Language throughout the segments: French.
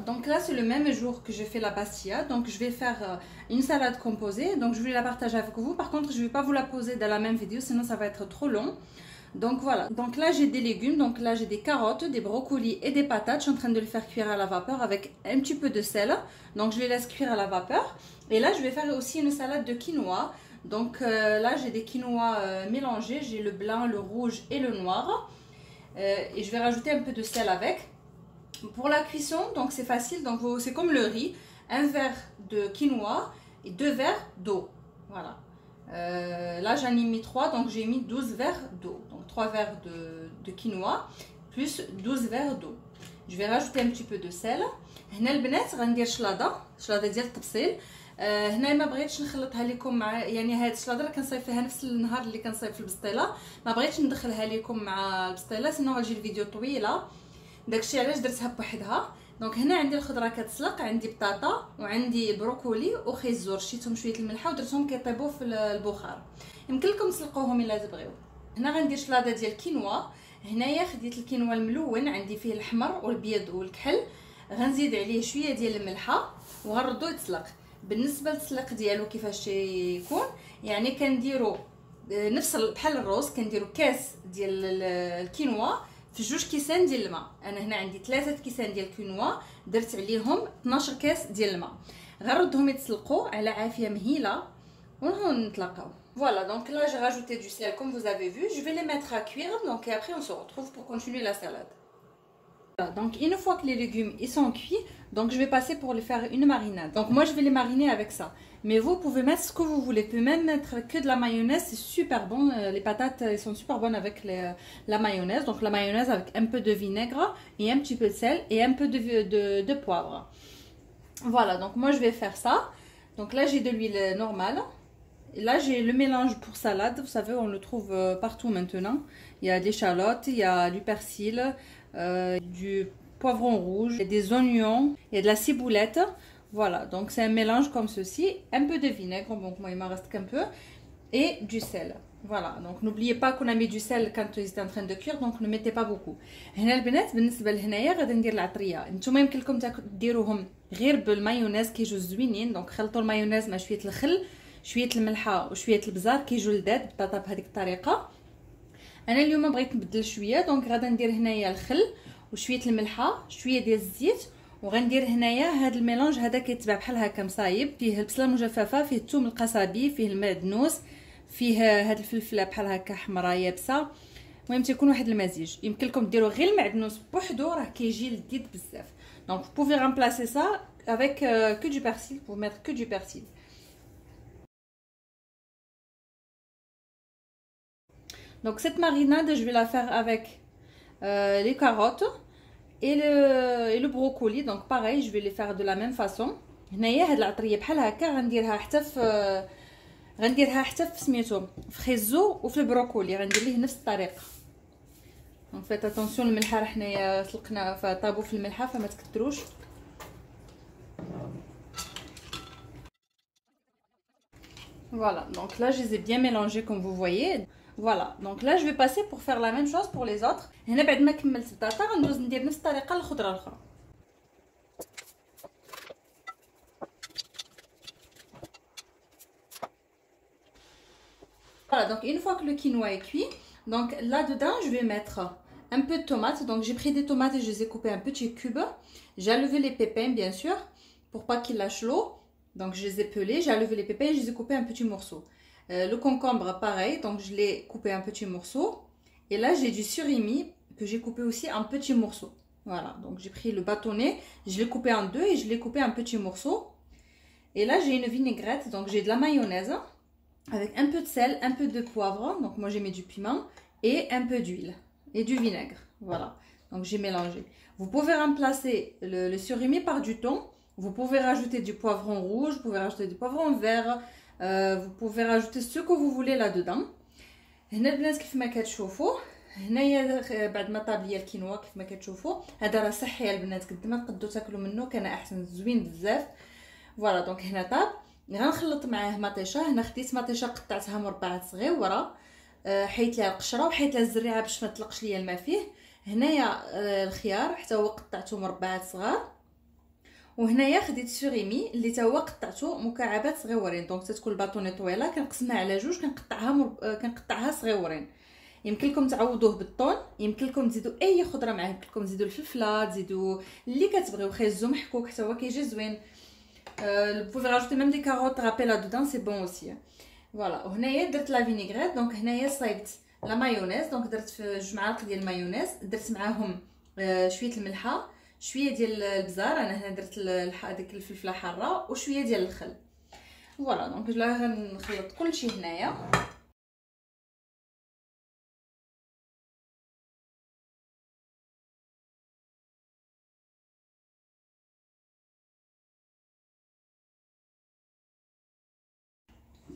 Donc là c'est le même jour que je fais la pastilla, donc je vais faire une salade composée, donc je vais la partager avec vous. Par contre je ne vais pas vous la poser dans la même vidéo, sinon ça va être trop long. Donc voilà, donc là j'ai des légumes, donc là j'ai des carottes, des brocolis et des patates. Je suis en train de les faire cuire à la vapeur avec un petit peu de sel, donc je les laisse cuire à la vapeur. Et là je vais faire aussi une salade de quinoa. Donc là j'ai des quinoa mélangés, j'ai le blanc, le rouge et le noir. Et je vais rajouter un peu de sel avec. Pour la cuisson, donc c'est facile, donc c'est comme le riz, un verre de quinoa et 2 verres d'eau. Voilà. Là j'en ai mis 3, donc j'ai mis 12 verres d'eau. Donc 3 verres de quinoa plus 12 verres d'eau. Je vais rajouter un petit peu de sel. هنا البنات غندير شلاضه ديال الطبسيل. هنا ما بغيتش نخلطها لكم مع يعني هاد الشلاضه راه كنصايب فيها نفس النهار اللي كنصايب في البسطيله، ما بغيتش ندخلها لكم مع البسطيله سينو غتجي الفيديو طويله، داكشي علاش درتها بوحدها. دونك هنا عندي الخضره كتسلق، عندي بطاطا وعندي البروكولي وخيزور، شيتهم شويه الملحه ودرتهم كيطيبوا في البخار. يمكن لكم تسلقوهم الا تبغيو. هنا غندير شلاضه ديال الكينوا. هنايا خديت الكينوا الملون، عندي فيه الحمر والابيض والكحل، غنزيد عليه شويه ديال الملحه وغنردو يتسلق. بالنسبه للتسليق ديالو كيفاش يكون، يعني كنديروا نفس بحال الروز، كنديروا كاس ديال الكينوا في 2 كيسان ديال الماء. انا هنا عندي 3 كيسان ديال الكينوا، درت عليهم 12 كاس ديال الماء، غنردهم يتسلقوا على عافيه مهيله ونتلاقاو. Voilà, donc là j'ai rajouté du sel comme vous avez vu, je vais les mettre à cuire, donc et après on se retrouve pour continuer la salade. Voilà, donc une fois que les légumes ils sont cuits, donc je vais passer pour les faire une marinade. Donc moi je vais les mariner avec ça, mais vous pouvez mettre ce que vous voulez, vous pouvez même mettre que de la mayonnaise, c'est super bon, les patates elles sont super bonnes avec la mayonnaise. Donc la mayonnaise avec un peu de vinaigre et un petit peu de sel et un peu de poivre. Voilà, donc moi je vais faire ça. Donc là j'ai de l'huile normale. Et là j'ai le mélange pour salade, vous savez on le trouve partout maintenant. Il y a des échalotes, il y a du persil, du poivron rouge, il y a des oignons, il y a de la ciboulette. Voilà, donc c'est un mélange comme ceci, un peu de vinaigre, donc moi il m'en reste qu'un peu, et du sel. Voilà, donc n'oubliez pas qu'on a mis du sel quand ils étaient en train de cuire, donc ne mettez pas beaucoup. هنا البنات بالنسبه لهنايا غادي ندير العطريه، نتوما يمكن لكم ديروهم غير بالمايونيز كيجوا زوينين. دونك خلطوا المايونيز مع شويه الخل، شويه الملحه وشويه البزار كيجوا لذاذ بطاطا بهذيك الطريقه. انا اليوم بغيت نبدل شويه، دونك غادا ندير هنايا الخل وشويه الملحه شويه ديال الزيت، وغندير هنايا هذا الميلونج هذا كيتباع بحال هكا مصايب، فيه البصله المجففه، فيه الثوم القصبي، فيه المعدنوس، فيه هاد الفلفله بحال هكا حمراء يابسه. المهم تيكون واحد المزيج. يمكن لكم ديروا غير المعدنوس بوحدو راه كيجي لذيذ بزاف. دونك vous pouvez remplacer ça avec que du persil, pour mettre que du persil. Donc cette marinade je vais la faire avec les carottes et le brocoli. Donc pareil je vais les faire de la même façon. هنايا هاد العطريه بحال هكا غنديرها حتى في سميتو في خيزو وفي البروكولي، غندير ليه نفس الطريقه. دونك فيت اتونسيون الملحه راه حنايا سلقنا فطابو في الملحه فما تكثروش. Voilà, donc là je les ai bien mélangés comme vous voyez. Voilà, donc là je vais passer pour faire la même chose pour les autres. هنا بعد ما كملت البطاطا غندوز ندير نفس الطريقه للخضره الاخرى. Voilà, donc une fois que le quinoa est cuit, donc là-dedans je vais mettre un peu de tomates. Donc j'ai pris des tomates et je les ai coupées en petits cubes. J'ai enlevé les pépins bien sûr pour pas qu'ils lâchent l'eau. Donc je les ai pelés, j'ai enlevé les pépins et je les ai coupés en petits morceaux. Le concombre pareil, donc je l'ai coupé en petits morceaux. Et là j'ai du surimi que j'ai coupé aussi en petits morceaux. Voilà, donc j'ai pris le bâtonnet, je l'ai coupé en deux et je l'ai coupé en petits morceaux. Et là j'ai une vinaigrette, donc j'ai de la mayonnaise avec un peu de sel, un peu de poivre, donc moi j'ai mis du piment et un peu d'huile et du vinaigre. Voilà, donc j'ai mélangé. Vous pouvez remplacer le surimi par du thon. Vous pouvez rajouter du poivron rouge, vous pouvez rajouter du poivron vert, vous pouvez rajouter ce que vous voulez là-dedans. هنا البنات كيف ما كتشوفوا هنايا بعد ما طاب ليا الكينوا كيف ما كتشوفوا هذا راه صحي يا البنات، قد ما تقدروا تاكلوا منه كان احسن، زوين بزاف. فوالا دونك هنا طاب، غنخلط معاه مطيشه. هنا خديت مطيشه قطعتها مربعات صغيوره، حيت ليها القشره وحيت لها الزريعه باش ما تطلقش ليا الماء فيه. هنايا الخيار حتى هو قطعته مربعات صغار. وهنايا خديت سوريمي اللي تا هو قطعته مكعبات صغيورين. دونك تتكون الباطوني طويله كنقسمها على جوج، كنقطعها صغيورين. يمكن لكم تعوضوه بالطون، يمكن لكم تزيدوا اي خضره معاه، يمكن لكم تزيدوا الفلفله، تزيدوا اللي كتبغيو، خيزو محكوك حتى هو كيجي زوين. vous pouvez rajouter même des carottes râpées là-dedans, c'est bon aussi. Voilà. وهنايا درت لا فينيغريت. دونك هنايا صايبت لا مايونيز. دونك درت في 2 معالق ديال المايونيز، درت معاهم شويه الملحه، شويه ديال البزار، انا هنا درت هذيك الفلفله حاره، وشويه ديال الخل. فوالا. دونك غنخلط كلشي هنايا.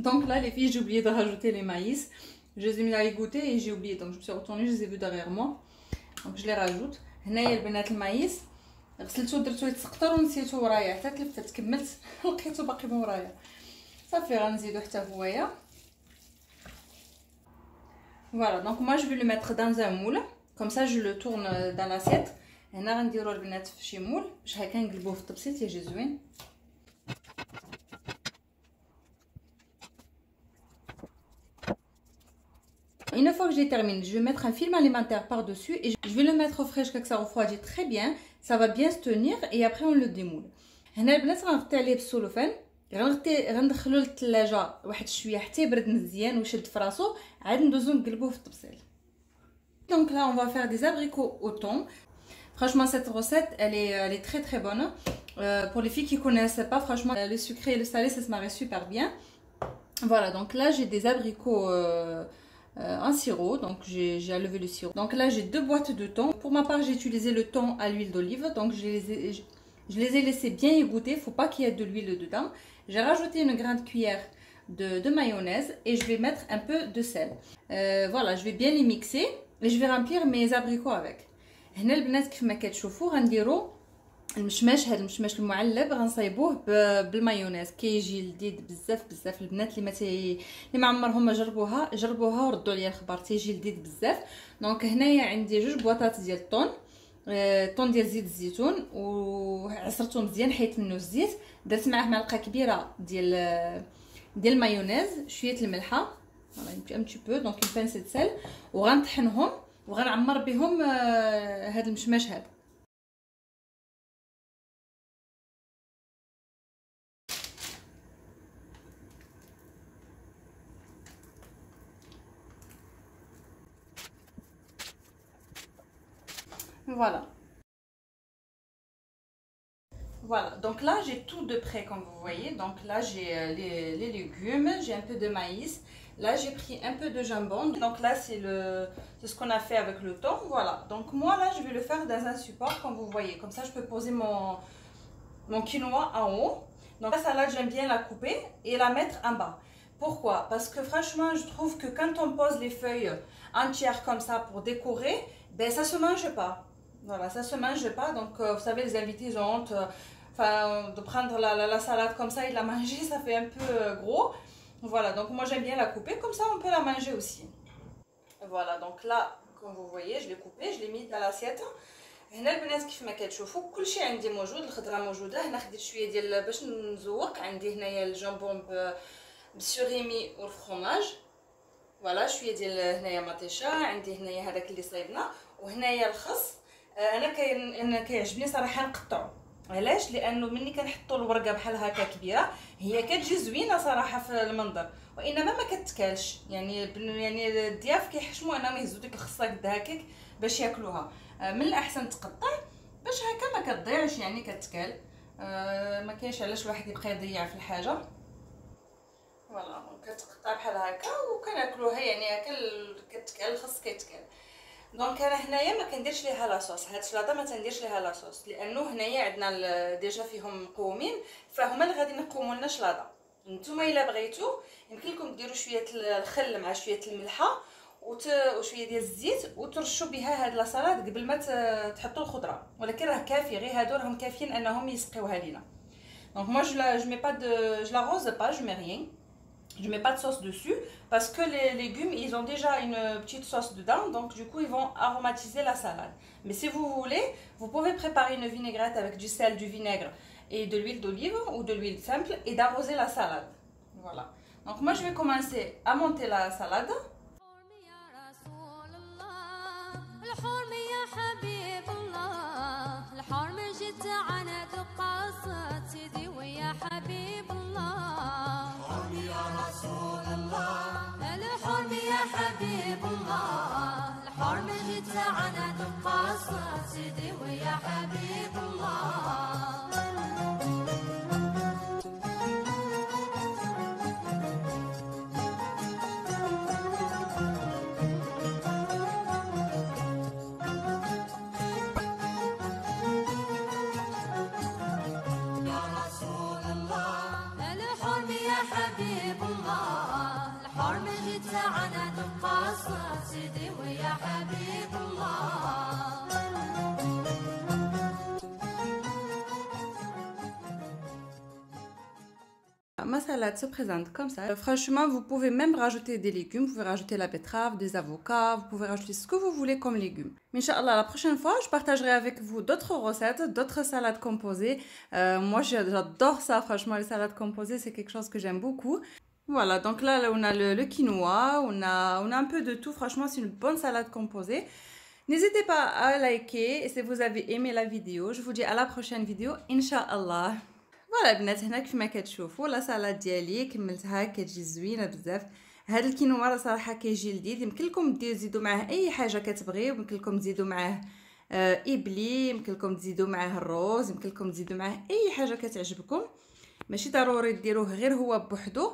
Donc là, les filles, j'ai oublié de rajouter les maïs. Je les ai mis à égoutter et j'ai oublié. Donc je me suis retournée, je les ai vus derrière moi. Donc je les rajoute. هنايا البنات المايس غسلته درتو يتسقطر ونسيتو ورايا حتى تلفت كملت لقيتو باقي من ورايا. صافي غنزيدو حتى هويا. Voilà, donc moi je vais le mettre dans un moule. Comme ça je le tourne dans l'assiette. هنا غنديرو البنات في شي مول باش هكا نقلبوه في الطبسيط يجي زوين. Une fois que j'ai terminé, je vais mettre un film alimentaire par-dessus et je vais le mettre au frais jusqu'à que ça refroidit très bien. Ça va bien se tenir et après on le démoule. هنا البنات غنغطي عليه بالسلوفان. غندخلو للثلاجه واحد شويه حتى يبرد مزيان ويشد فراسو، عاد ندوزو نقلبوه في الطبسيل. Donc là on va faire des abricots au thon. Franchement cette recette elle est très très bonne. Pour les filles qui connaissent pas, franchement le sucré et le salé ça se marie super bien. Voilà, donc là j'ai des abricots en sirop, donc j'ai enlevé le sirop. Donc là j'ai 2 boîtes de thon. Pour ma part j'ai utilisé le thon à l'huile d'olive, donc je les ai laissés bien égoutter, faut pas qu'il y ait de l'huile dedans. J'ai rajouté une grande cuillère de mayonnaise et je vais mettre un peu de sel. Voilà, je vais bien les mixer et je vais remplir mes abricots avec. هنا البنات كيف ما كتشوفوا غنديروا المشماش. هذا المشماش المعلب غنصايبوه بالمايونيز، كيجي لذيذ بزاف بزاف. البنات اللي ما عمرهم ما جربوها وردوا لي الخبر، تيجي لذيذ بزاف. دونك هنايا عندي 2 بواطات ديال الطون، طون ديال زيت الزيتون وعصرته مزيان حيت منه الزيت. درت معاه معلقه كبيره ديال المايونيز، شويه الملحه، فوالا ان بتي بو، دونك اون بانسي د سل، وغنطحنهم وغنعمر بهم هذا المشماش هذا. Voilà. Voilà, donc là j'ai tout de près comme vous voyez. Donc là j'ai les légumes, j'ai un peu de maïs. Là j'ai pris un peu de jambon. Donc là c'est ce qu'on a fait avec le thon. Voilà, donc moi là je vais le faire dans un support comme vous voyez. Comme ça je peux poser mon quinoa en haut. Donc la salade j'aime bien la couper et la mettre en bas. Pourquoi? Parce que franchement je trouve que quand on pose les feuilles entières comme ça pour décorer, ben ça se mange pas. Voilà, ça se mange pas. Donc vous savez les invités ils ont honte de prendre la salade comme ça et de la manger, ça fait un peu gros. Voilà, donc moi j'aime bien la couper, comme ça on peut la manger aussi. Voilà, donc là comme vous voyez je l'ai coupé, je l'ai mis dans l'assiette. هنا البنات كيف ما كتشوفوا كلشي عندي موجود. الخضره موجوده. هنا خديت شويه ديال باش نزوق. عندي هنايا الجامبون بالسوريمي والفرomage. فوالا شويه ديال هنايا مطيشه. عندي هنايا هذاك اللي صايبنا، وهنايا الخس. انا كيعجبني صراحه نقطعو. علاش؟ لانه ملي كنحطوا الورقه بحال هكا كبيره هي كتجي زوينه صراحه في المنظر، وانما ما كتكالش. يعني الضياف كيحشموا انهم يهزوا ديك الخصه قد هكاك باش ياكلوها. من الاحسن تقطع باش هكا ما كتضيعش، يعني كتكال. ما كاينش علاش الواحد يبقى يضيع في الحاجه. فوالا كتقطع بحال هكا وكناكلوها، يعني هكا كتكال الخص كيتكال. دونك انا هنايا ما كنديرش ليها لاصوص. هاد الشلاضه ما تنديرش ليها لاصوص لانه هنايا عندنا ديجا فيهم مقومين، فهما اللي غادي يقوموا لنا شلاضه. نتوما الا بغيتو يمكن لكم ديروا شويه الخل مع شويه الملحه وشويه ديال الزيت وترشوا بها هاد لاصالاد قبل ما تحطوا الخضره، ولكن راه كافي، غير هادو راهم كافيين انهم يسقيوها لينا. دونك moi je mets pas de je l'arrose pas, je mets rien. Je mets pas de sauce dessus parce que les légumes, ils ont déjà une petite sauce dedans, donc du coup, ils vont aromatiser la salade. Mais si vous voulez, vous pouvez préparer une vinaigrette avec du sel, du vinaigre et de l'huile d'olive ou de l'huile simple et d'arroser la salade. Voilà. Donc moi, je vais commencer à monter la salade. حبيب الله الحرم جيت على دقاصة سيدي ويا حبيب الله. يا رسول الله الحرم يا حبيب الله الحرم جيت على دقاصة سيدي ويا حبيب الله. Ma salade se présente comme ça. Franchement, vous pouvez même rajouter des légumes. Vous pouvez rajouter la betterave, des avocats. Vous pouvez rajouter ce que vous voulez comme légumes. Inch'Allah, la prochaine fois, je partagerai avec vous d'autres recettes, d'autres salades composées. Moi, j'adore ça. Franchement, les salades composées, c'est quelque chose que j'aime beaucoup. Voilà, donc là, on a le quinoa. On a un peu de tout. Franchement, c'est une bonne salade composée. N'hésitez pas à liker si vous avez aimé la vidéo. Je vous dis à la prochaine vidéo, Inch'Allah. فوالا البنات هنا كيف ما كتشوفوا لا سالاد ديالي كملتها كتجي زوينه بزاف. هذا الكينوا راه صراحه كيجي لذيذ. يمكن لكم تزيدوا معاه اي حاجه كتبغيو. يمكن لكم تزيدوا معاه ابلي، يمكن لكم تزيدوا معاه الروز، يمكن لكم تزيدوا معاه اي حاجه كتعجبكم. ماشي ضروري ديروه غير هو بوحدو.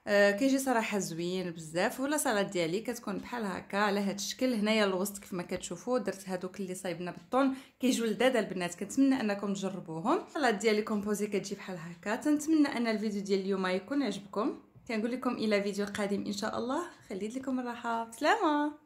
كيجي صراحه زوين بزاف. ولا سالاد ديالي كتكون بحال هكا على هذا الشكل. هنايا الوسط كيف ما كتشوفوا درت هذوك اللي صايبنا بالطون كيجيو لذاذ البنات. كنتمنى انكم تجربوهم. السالاد ديالي كومبوزي كتجي بحال هكا. تنتمنى ان الفيديو ديال اليوم يكون عجبكم. كنقول لكم الى فيديو قادم ان شاء الله. خليت لكم الراحه. بسلامه.